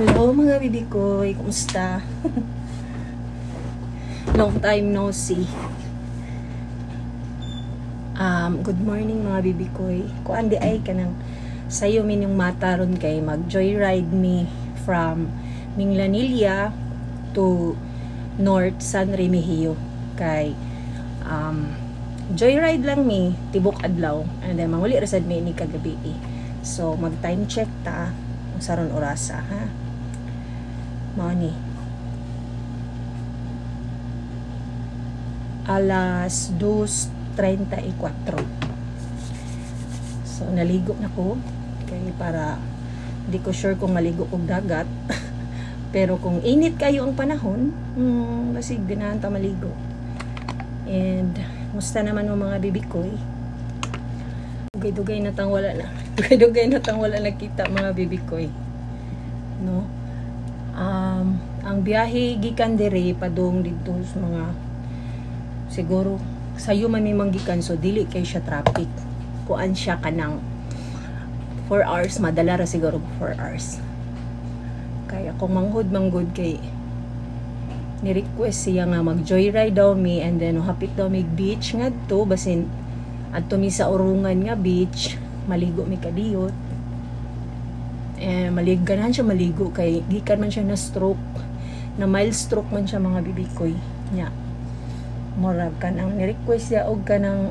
Hello mga bibi koy, kumusta? Long time no see. Good morning mga bibi koy. Kuan di ay kanang sayo min yung mata ron kay mag joyride me from Minglanilla to North San Remigio kay joyride lang mi tibok adlaw and then manguli ra sad mi ni kagabi. So mag time check ta sa ron orasa ha. Mao ni alas 2:34. So naligo na ko kay para di ko sure kung maligo kog dagat. Pero kung init kayo ang panahon, basig ganahan ta maligo. And musta naman mo mga bibi koy? Dugay-dugay na tang wala na. Dugay-dugay na tang wala nakita mga bibi koy. No? Ang biyahe gikan dire padung dito sa mga siguro sayo man mi manggikan so dili kay siya traffic. Kuan siya kanang 4 hours madala ra siguro 4 hours. Kaya kung manghud kay ni-request siya nga mag-joyride daw mi and then hapit daw mi beach ngadto basin adto mi sa Urungan nga beach, maligo mi kadiyot. Ganahan siya maligo kay gikan man siya na stroke, na mild stroke man siya mga bibi koy nya. Murag kanang ni-request siya og kanang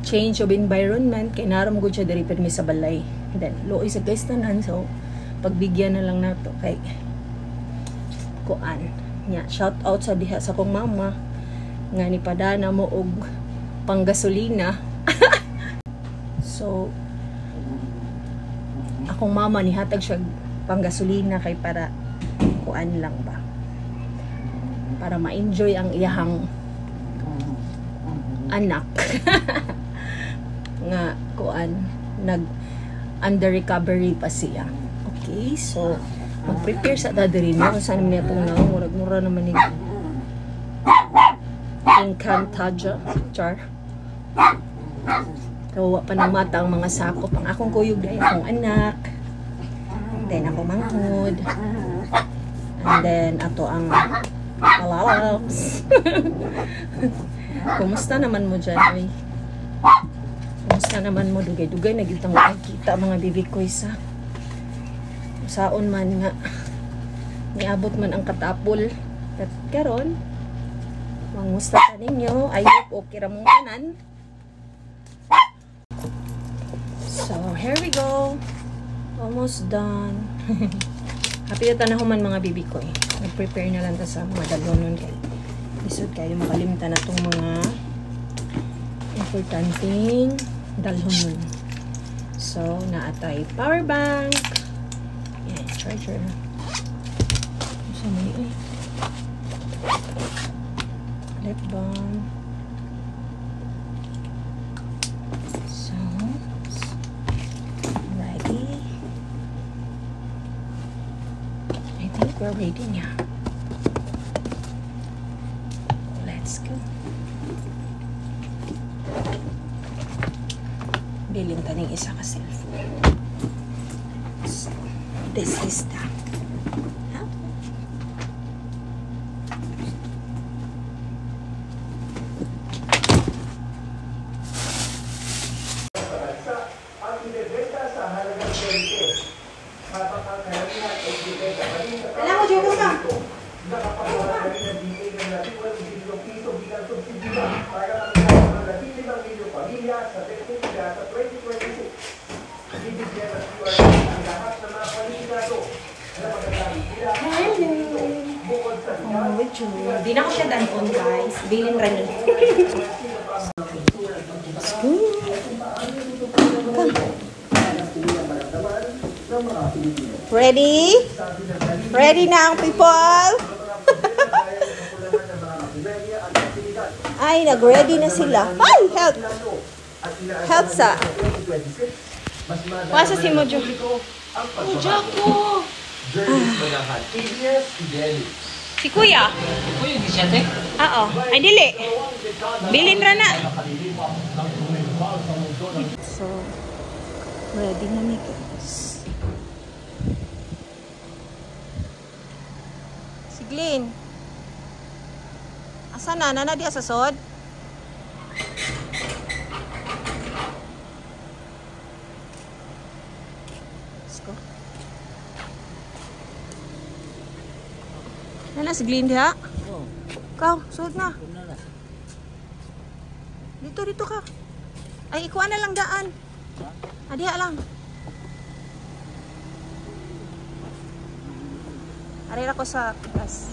change of environment kay naram gud siya diri permi sa balay. Then luoy sa guys tanan so pagbigyan na lang nato kay kuan nya. Shout out sa diha sa kong mama nga ni padana mo og panggasolina. So akong mama ni hatag siya panggasolina kay para kuan lang ba, para ma-enjoy ang iyahang anak nga kuan nag under recovery pa siya. Okay, so mag-prepare sa dadiri mo saan naman itong na murag-mura naman ni Encantadia char. Kawa pa ng mata ang mga sakop ang akong kuyog dahil akong anak, then ako manghod, and then ato ang palalaps. Kumusta naman mo dyan? Ay? Kumusta naman mo? Dugay-dugay na gitang makikita mga bibi ko isa. Saon man nga niabot man ang katapol at karon mangusta ka ninyo. I hope okay ra mong tanan. So here we go, almost done. Happy na tanahuman mga bibi ko eh. Nag-prepare na lang ta sa mga dalonon kay isod kayo makalimtan na itong mga importanteng dalonon. So naatay power bank, yan, charger, so may lip balm. So ready, I think we're ready now. Let's go. Bilhin taning isa ka cellphone. So, this is that. Huh? Alam mo, Diyo ka. Di na ko siya danon guys. Bilin rani. Ready? Ready na ang people? Ay, nag-ready na sila. Ay, help! Help sa. Wasa si Mojo. Mojo ko! Si Kuya? Kuya, di siya, te? Oo. Ay, dili. Bilin ra na. So, ready na mi guys. Glenn. Asa na? Nana di sa sod? Let's go. Nana si Glenn diha? Oh, Ikaw, sod na. na na. Dito ka. Ay, ikuha na lang daan. Diha lang. Arira ko sa gas.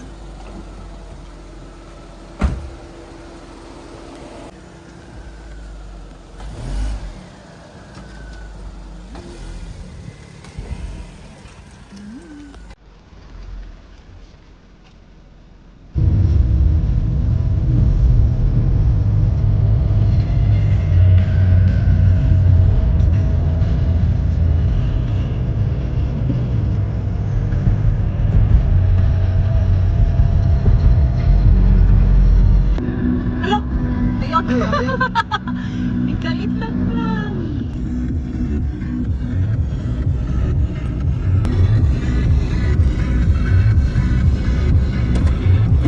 Galit lang lang.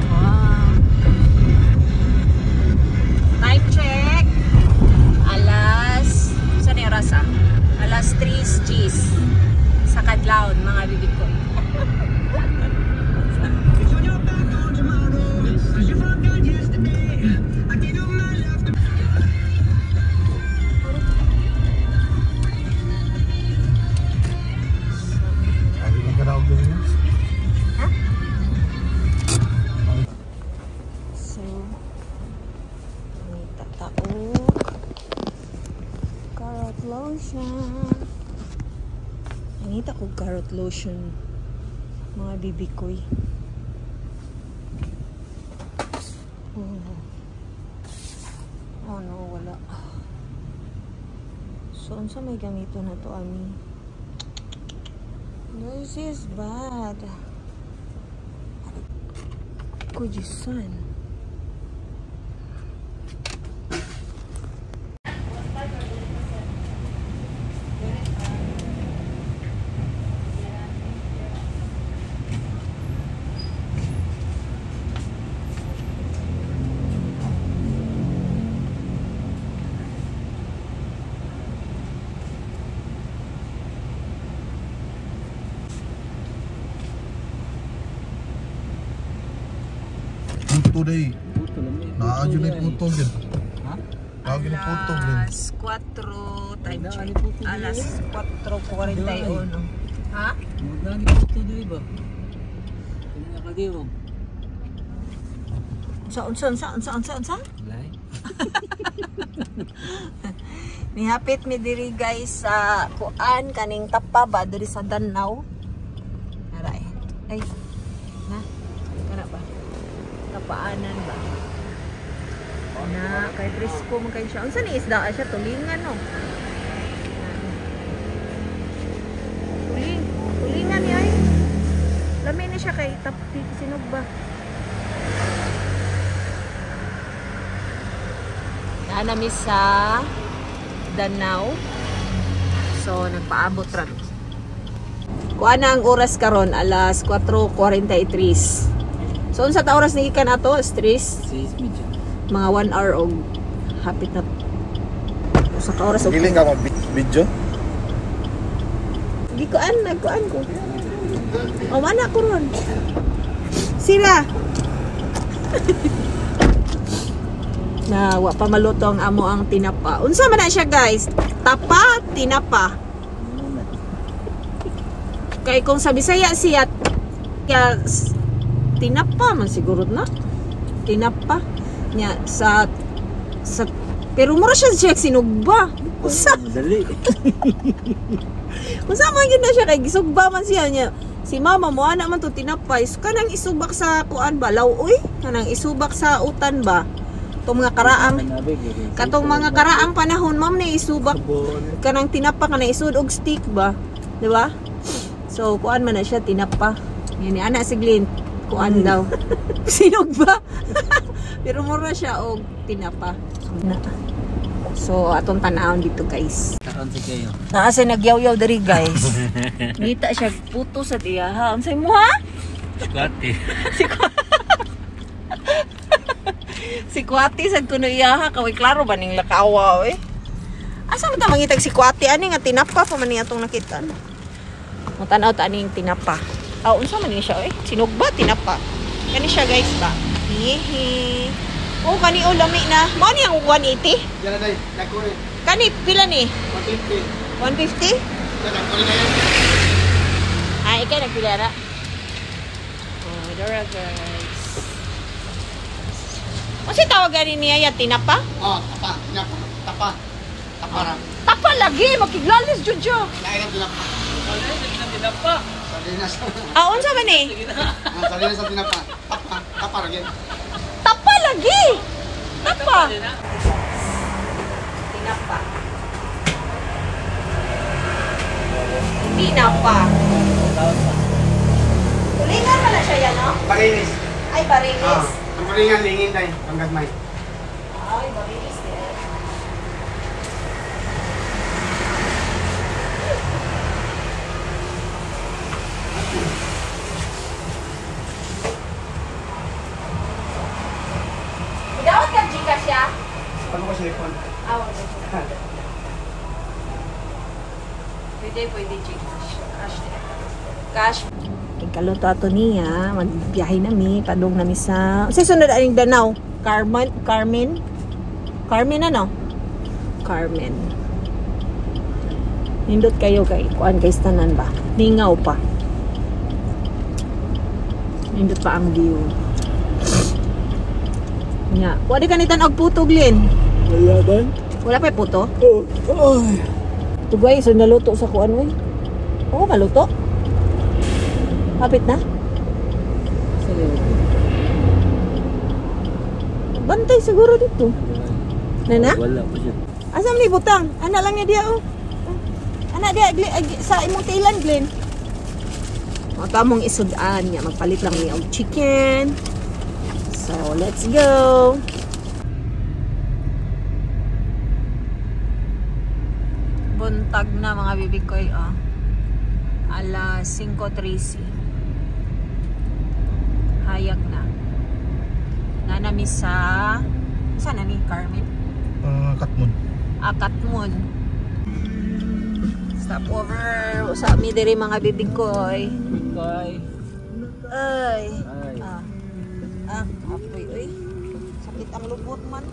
Wow. Time check. Saan yung oras ah? Alas 3 Gs. Sa Kadlaon, mga bibig ko. Nangita ko carrot lotion, mga bibi koy. Oh no, wala. So, unsa may gamito na to, ami? This is bad. Kujisan. Puto day. Naagyo na puto gid. Ha? Naagyo na puto gid. Alas 4 time check. Alas 4:41. Ha? Magdani puto di ba? Kung nakadiwag. Unsa? Lay. Nihapit mi diri guys sa kuan kaning tapa ba diri sa Danau. Aray. Ay. Na. Kana ba? Tapaanan ba? Na kay Frisco man kay siya. Unsa ni isda siya tulingan no? Tulingan ni ay. Lami ni siya kay tapti sinog ba? Naami sa Danau. So nagpaabot ra. Kuan na ang oras karon alas 4:43. So unsa ta oras ni ikan ato? Stress. 6 medyo. Mga 1 hour og hapit na. Usa ka oras og Giling ka mag-video? nagkuan ko. O mana ko ron. Sila. Na wa pa maluto ang amo ang tinapa. Unsa man na siya guys? Tapa, tinapa. Kay kung sa Bisaya siya kaya tinapa man siguro na. Tinapa nya sa pero mura siya sinugba. Usa. Dali. Unsa man gyud na siya kay gisugba man siya nya. Si mama mo ana man to tinapay. So, kanang isubak sa kuan ba? Lawoy? Kanang isubak sa utan ba? Itong mga karaang katong mga karaang panahon ma'am ni isubak kanang tinapa kanang isud og stick ba, di ba? So kuan man na siya tinapa. Yan ni ana si Glenn kuan daw. Sinog ba? Pero mura siya og tinapa. So atong tan-awon dito guys. Karon sa kayo. Naa sa nagyaw-yaw diri guys. Ngita siya puto sa tiya ha. Unsay mo ha? Squatty. Si Kwati sad kuno iyaha kaway klaro ba ning lakawa eh. Asa man ta mangitag si Kwati ani nga tinapa pa man niya tong nakita. Mo tan-aw ta aning tinapa. Ah, unsa man ni siya eh? Sinugba tinapa. Kani siya guys ba? Hihi. Oh, kani o lami na. Mao ni ang 180? Yan na, dako rin. Kani pila ni? 150. 150? Dako rin yan. Ah, ikaw nagpila ra. Oh, dara guys. Kasi tawagan niya ya tinapa? Oh, tapa. Tapa. Tapa lagi, makiglalis jud siya. Lain ang tinapa. Tinapa. Sardinas. Ah, unsa man ni? Sardinas ang tinapa. Tapa lagi. Tapa lagi. Tapa. Tinapa. Tinapa. Tulingan pala siya yan, no? Barinis. Ay, barilis. Ang kuringan, lingin tayo. Ang gagmay. Ay, barilis din. Idawat ka Gcash siya? Paano ko cellphone? Pwede Gcash. Cash. Ikaluto ato niya, magbiyahe nami, padung nami sa... Sa sunod aning Danau? Carmen ano? Carmen. Nindot kayo kay kuan guys tanan ba? Ningaw pa. Nindot pa ang view. Nya, wala ka nitan og puto Glenn. Wala ba? Wala pa puto? Oh. Ay. Ito guys, so naluto sa kuan oy. Oh, maluto. Kapit na? Bantay siguro dito. Nana? Wala pa siya. Asam ni butang? Ana lang niya dia oh. Ana dia sa imong tilan Glenn. O tamong isudan niya, magpalit lang niya og chicken. So, let's go. Buntag na mga bibig ko oh. Alas 5:30. Hayag na. Nanami sa saan na ni Carmen? Katmon. Katmon. Stop over sa mi diri mga bibig ko oy. Bye. Ay. Ay. Apoy oy. Sakit ang lubot man.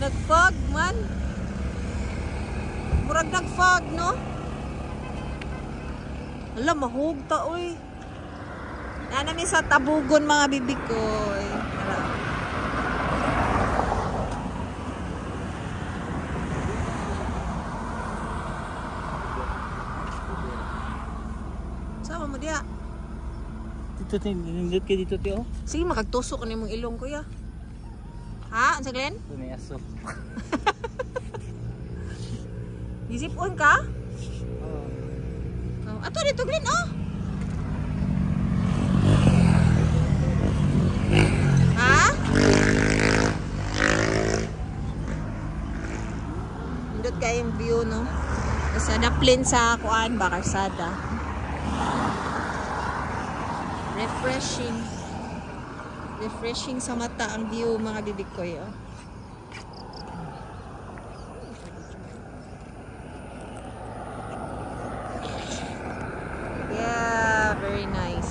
Nag-fog man. Murag nag-fog, no? Alam, mahug ta, oy. Nanami sa tabugon mga bibig ko, oy. Sama mo diya. Dito nindot ka dito tiyo. Sige, makagtusok ko na mong ilong, kuya. Ha? Ang saglen? Ito may aso. Isip-on ka? Oh. Ato dito, Glenn, oh. Ha? Nindot kayong view, no? Kasada plain sa kuan ba, karsada. Refreshing sa mata ang view mga bibig ko yo. Yeah, very nice.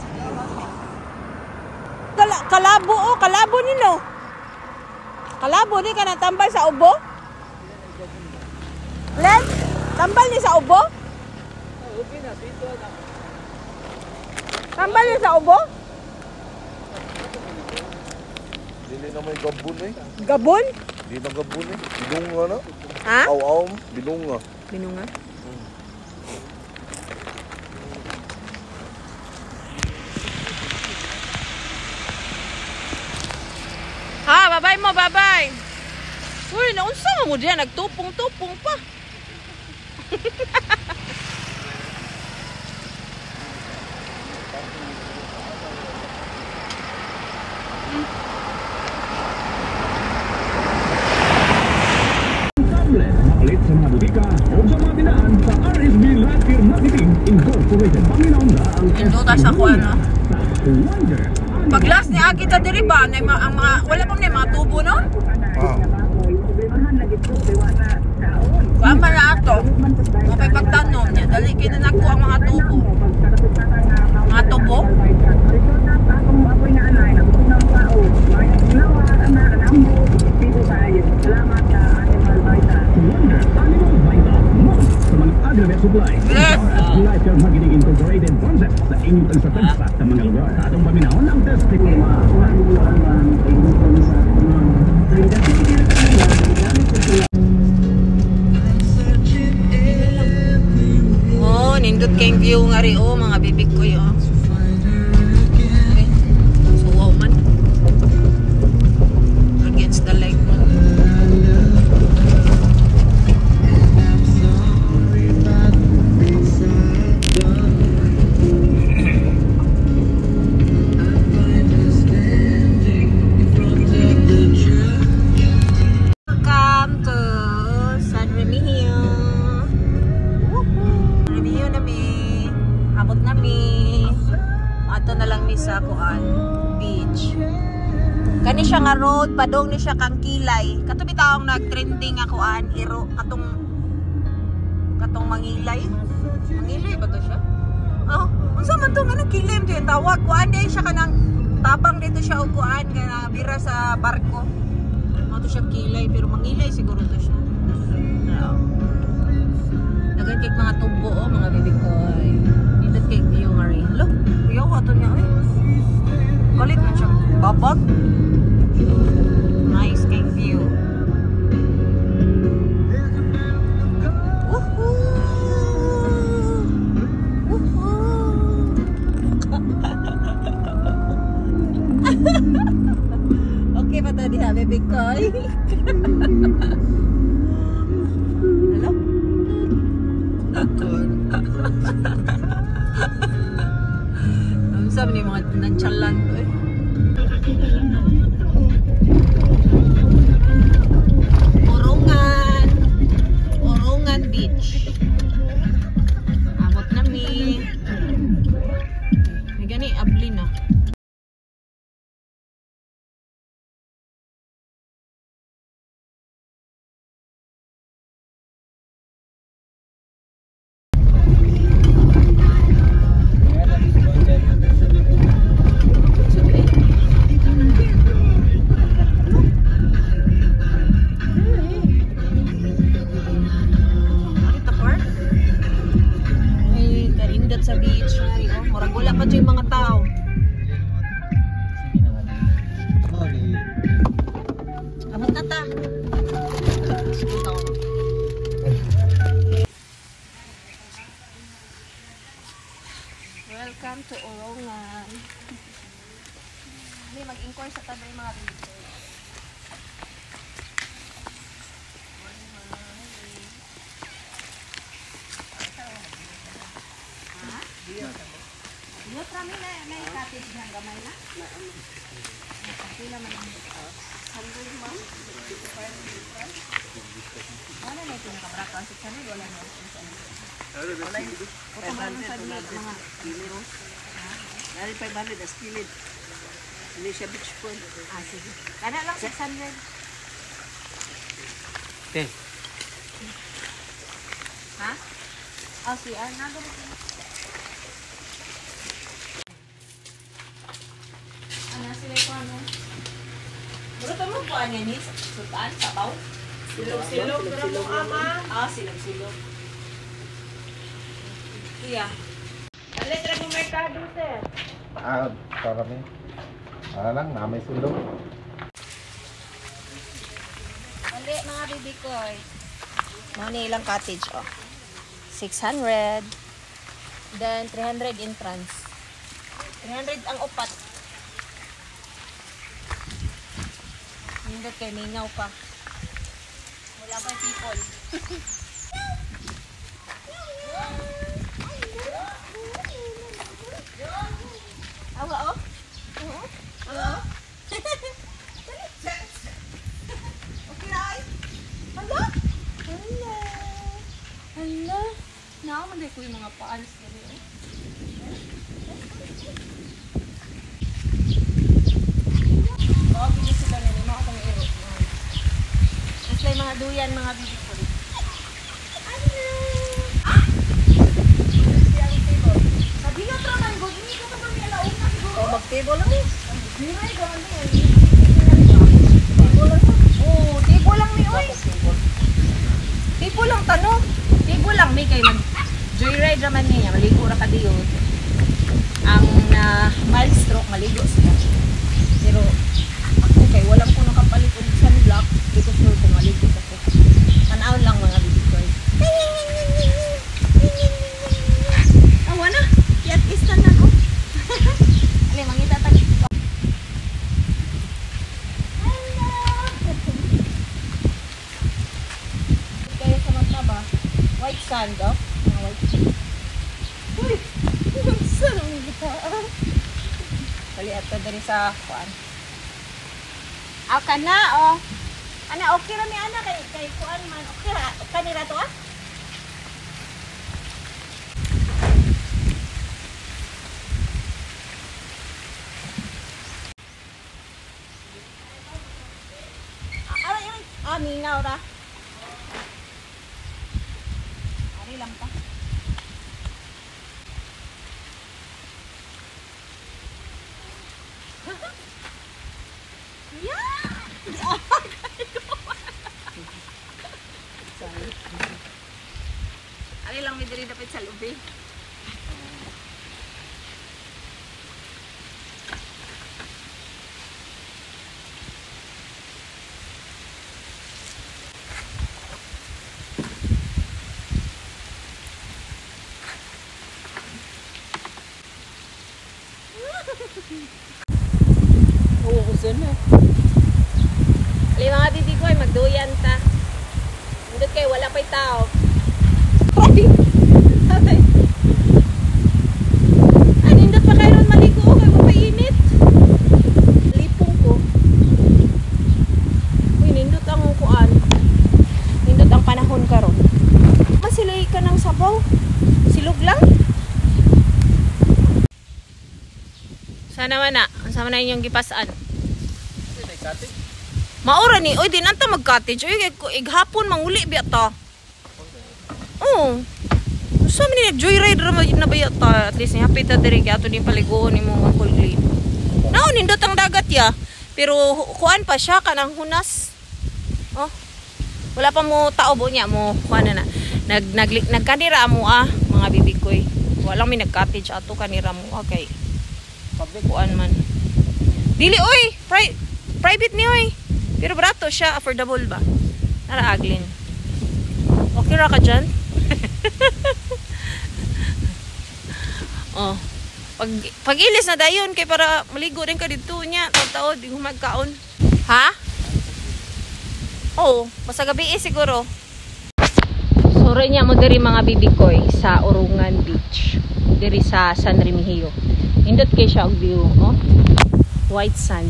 Kalabo oh, kalabo nino. Kalabo ni ka natambal sa ubo? Len, tambal ni sa ubo? Okay na, dito na. Tambal ni sa ubo? Dili na may gabon eh. Gabon? Dili na gabon eh. Bilunga na. Ha? Aw-aw, bilunga. Binunga? Ha, babay mo, babay. Uy, naunsa mo diyan, nagtupong-tupong pa. Pag last ni Akita diri ba, na ang mga, wala pang na mga tubo, no? Ah. Kuha man na ato. Okay, pagtanom niya, dali kinanako ang mga tubo. Mga tubo? Bless! Life magiging incorporated concept sa inyong pagsatansa sa mga lugar sa atong paminahon ng testikulma. Oh, nindot kayong view nga rin, oh, mga bibig ko yun. Okay. So, wow man. Against the light. Welcome to San Remigio. Remigio na mi. Abot na mi. Ato na lang mi sa kuan beach. Kani siya nga road, padong ni siya kang kilay. Kato bitaong nag-trending nga kuan iro katong mangilay. Mangilay ba to siya? Oh, unsa man to nga kilay mo yung tawag kuan day siya kanang tabang dito siya og kuan nga bira sa barko. Ano siya kilay pero mangilay siguro to siya. Nagkikik mga tubo oh, mga bibig ko ay nindot kay view nga rin. Look, kuyaw ato niya eh. Kulit man siya babot. Nice kay view. Woohoo! Woohoo! Okay pa to diha bibig ko. Hello? Ang sabi ni mga nantsalan to eh. Orungan Beach. Amot na mi. May gani abli na. Sa beach oh, murag wala pa yung mga tao. Amot na ta. Welcome to Orungan. May mag-inquire sa tabi mga visitors. Diyot rami na may cottage ng gamay na. Pila man ang 100 ma'am. Ano na ito nakabraka? 600 wala na. Kung ba sa mga kilos? Dari 500 as kilid. Hindi siya beach pool. Ah, sige. Kana lang 600. Okay. Ha? Oh, si Arnaldo. Ano sila ko ano? Buruto mo po ano ni? Sultan, sabaw? Silog-silog. Silog ama. Ah, silog-silog. Iya. Alit ra mo merkado, sir. Ah, karami. Ano lang, namay sulong. Ali, mga bibi ko. Mga nilang cottage, oh. 600. Then, 300 entrance. 300 ang upat. Hindot kay mingaw pa. Wala pa people. Awa, oh. Awa, oh. Okay na, ay. Hala? Hala. Hala. Nakamanday ko yung mga paals. mga duyan, mga bibi ko. Sabi nga traman, good ni ka pa may alauna siguro. O mag-table lang eh. Ay, gawin yan. Oh, tibo lang ni oy. Tibo lang tanong. Tibo lang may kay mag joyride naman niya, maligo ra ka diyon. Ang mild stroke maligo siya. Pero ako kay walang ko nakapalit og sunblock because sure kung maligo ako. Tanaw lang mga bibikoy. Awa na. Yat istan na ko. Ali mangita tag. Kaya sa mata ba? White sand, oh? Mga white sand. Uy! Ang sarap ng gitaan. Kali ato dari sa kuan. Ka na, oh. Ana, okay ra ni ana kay kuan man. Okay ra. Kanira to, ah? Ay, minaw ra. Ari lang pa. Ari lang mi diri dapat sa lubi. Oo, usan na. Ali mga bibi ko ay magduyan ta. Nandun kayo, wala pa'y tao. Ay, nindot pa kayo ron maligo. Kaya mapainit. Lipong ko. Uy, nindot ang kuan. Nindot ang panahon ka ron. Masilay ka ng sabaw. Silog lang. Sana man na. Sama na inyong gipasan. Maura ni. Oy, din anta mag-cottage. Oy, ighapon manguli biya ta. Oo. Gusto mo ni joyride na ba ta? At least happy ta diri kaya ato ni paliguon ni mo Uncle Glenn. Naon nindot ang dagat ya. Pero kuan pa siya kanang hunas. Oh. Wala pa mo taobo niya mo kuan na. Nagkanira mo mga bibikoy. Walang may nag-cottage ato kanira mo kay kuan man. Dili oy, private ni oy. Pero barato siya, affordable ba? Nara aglin. Okay ra ka dyan? Oh. Pag ilis na dayon kay para maligo din ka dito niya, taw-taw di humagkaon. Ha? Oh, basta gabi siguro. Sore niya mo diri mga bibikoy sa Urungan Beach. Diri sa San Remigio. Indot kay siya og view, oh. White sand.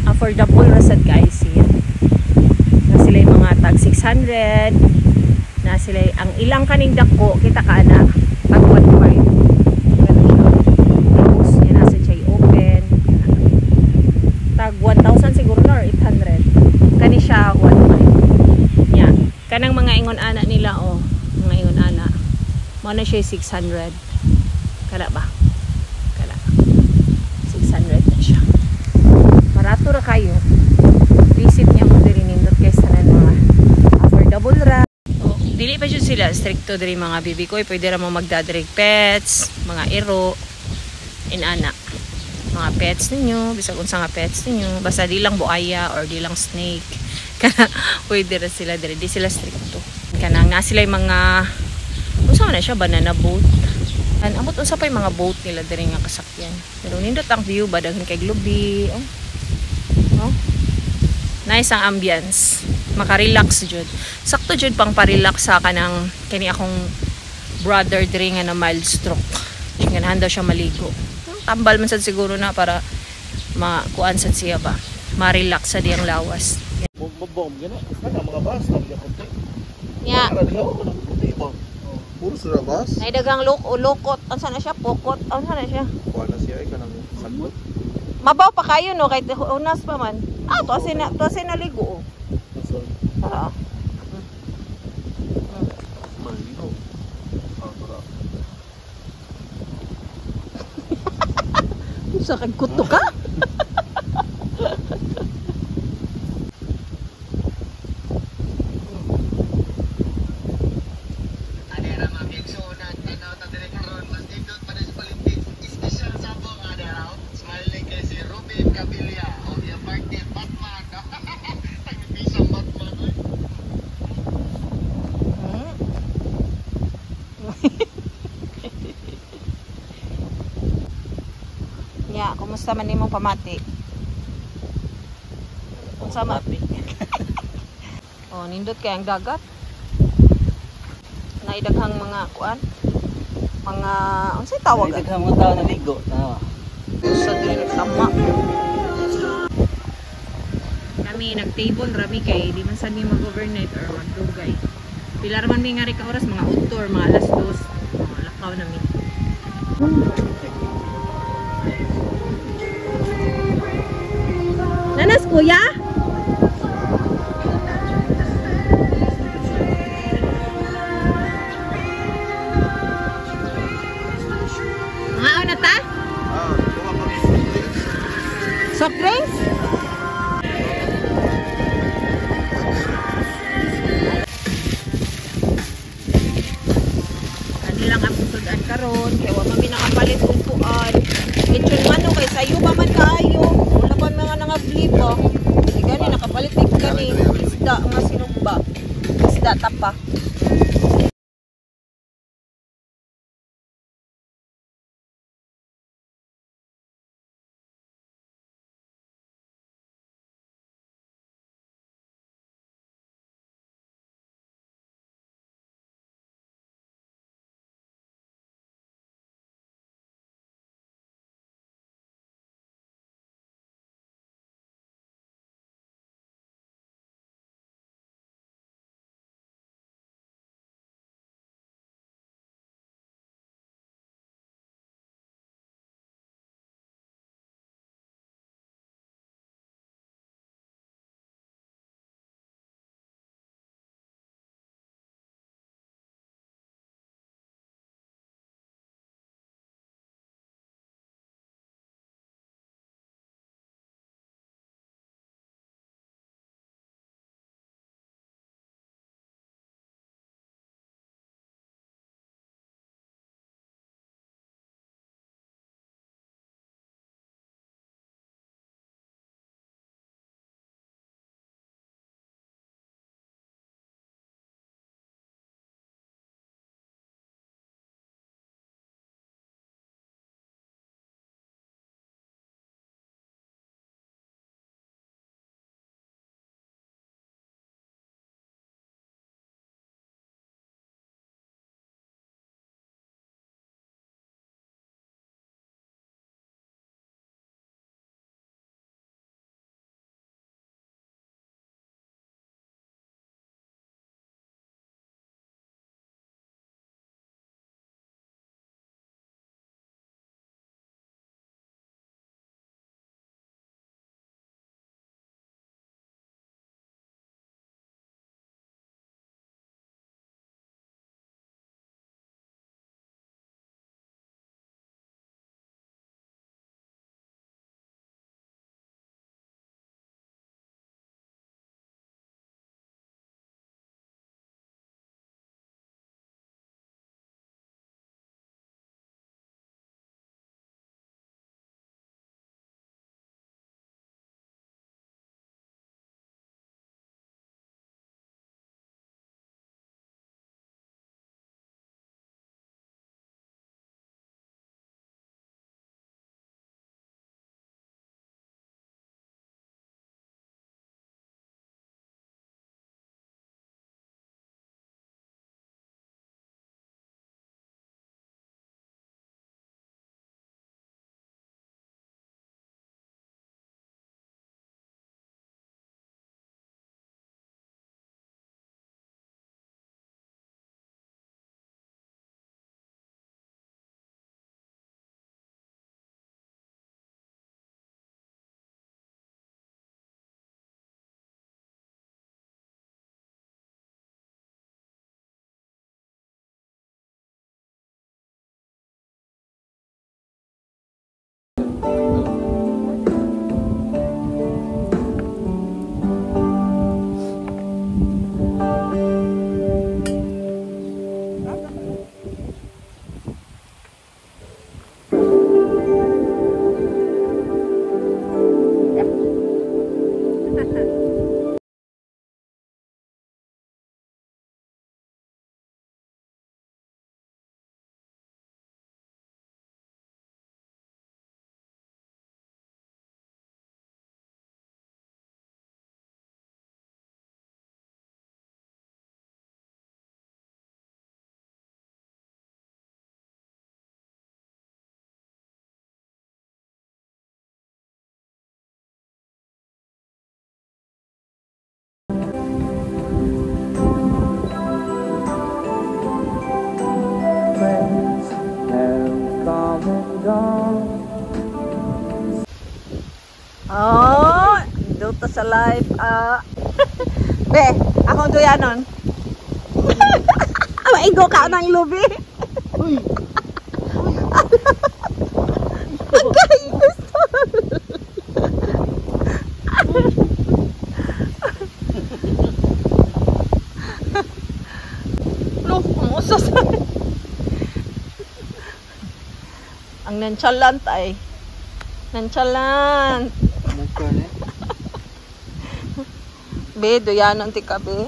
Affordable rasad guys yan. Na sila yung mga tag 600. Na sila ang ilang kaning dako kita ka na pag 1.5. Tapos yan nasa siya open. Tag 1,000 siguro na or 800. Kani siya 1.5. Yan. Kanang mga ingon ana nila oh. Mga ingon ana. Mo na siya 600. Kala ba? Kala. 600 na siya. Barato ra kayo. Visit niya mo diri nindot kay sa mga affordable ra. Oh, dili pa jud sila stricto diri mga bibi ko, pwede ra mo magdadirect pets, mga iro, inana. Mga pets ninyo, bisag unsa nga pets ninyo, basta di lang buaya or di lang snake. Kana pwede ra sila diri, di sila stricto. Kanang na sila mga unsa man na siya banana boat. Amot unsa pa yung mga boat nila diri nga kasakyan. Pero nindot ang view ba daghan kay Globe. Oh. Oh. Nice ang ambience. Maka-relax jud. Sakto jud pang pa-relax sa kanang kani akong brother diri nga na mild stroke. Ganahan daw siya maligo. Tambal man sad siguro na para makuan sad siya ba. Ma-relax sa diyang lawas. Bom gani. Kana mga bus lang ya konti. Ya. Para diha ko konti ba. Puro sa labas. Nay dagang lukot. Unsa na siya? Pokot. Unsa na siya? Kuha na siya, ikaw nang sagot. Mabaw pa kayo no kay unas pa man. To asin na ligo. So, Ah. maligo. Para. Sa kag kuto ka? Ya, kumusta man nimong pamati? Unsa man? Oh, nindot kay ang dagat. Naidaghang mga kuan. Mga unsay tawag? Daghang mga tao naligo. Sa dili tama. Kami nag-table rami kay di man sad mi mag-overnight or magdugay. Pila ra man mi nga ka oras mga outdoor, mga alas 2. Lakaw na mi. Nanas kuya? Mga na ta? Kuha kami. Soft drinks? Kanilang episode karon kay wa man mi nakapalit og kuan. Lechon mano kay sayo pa man kaayo. Wala pa mga nangablip ba. Di gani nakapalit tig gani isda nga sinugba. Isda tapa. sa life. Be, akong duyanon. Maigo ka ng lubi. Uy! Pagkainis to. Look, kumusta sa... Ang nonchalant ay. Nonchalant. Nagkane? Be, duyanon ti ka, be.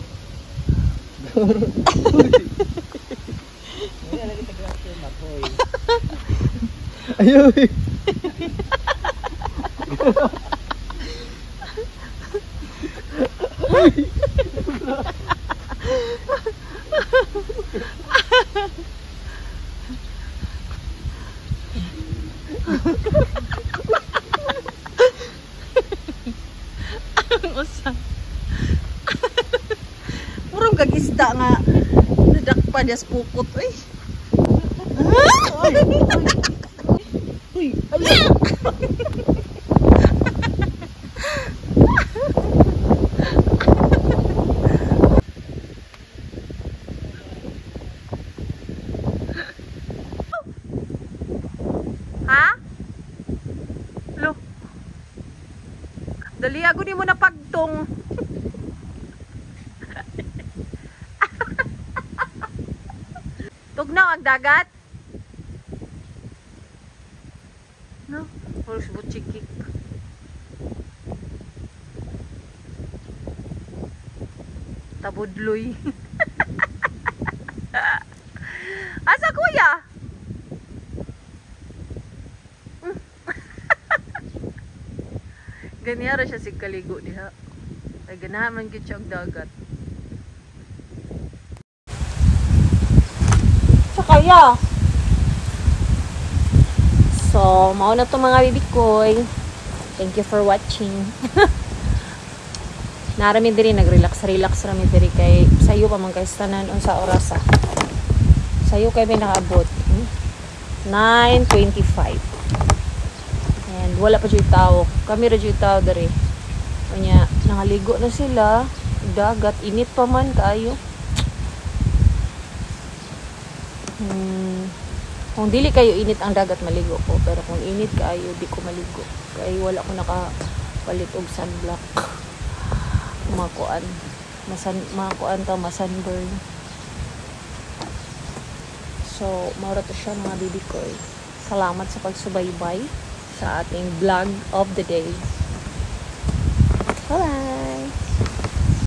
Ayaw eh. Usa. Murong gagisda nga. Nadakpa niya sa pukot, uy. Uy! Ayaw! Ha? Lo. Dali ako ni mo na pagtong. Tugnaw ang dagat. No, puros butchikik. Tabudloy. Asa kuya? Ganyan siya si kaligo diha. Ay ganahan man gyud siya og dagat. Sa kaya. So, mao na to mga bibikoy. Thank you for watching. Narami diri nag-relax rami diri kay sayo pa man kay tanan unsa oras ah. Sayo kay may nakaabot. 9:25. And wala pa jud tao. Kami ra jud tao diri. Kanya nangaligo na sila. Dagat init pa man kaayo. Kung dili kayo init ang dagat maligo ko, pero kung init kayo di ko maligo. Kaya wala ko nakapalit og sunblock. Makuan ta masunburn. So, maura to siya mga bibi ko. Salamat sa pagsubaybay sa ating vlog of the day. Bye!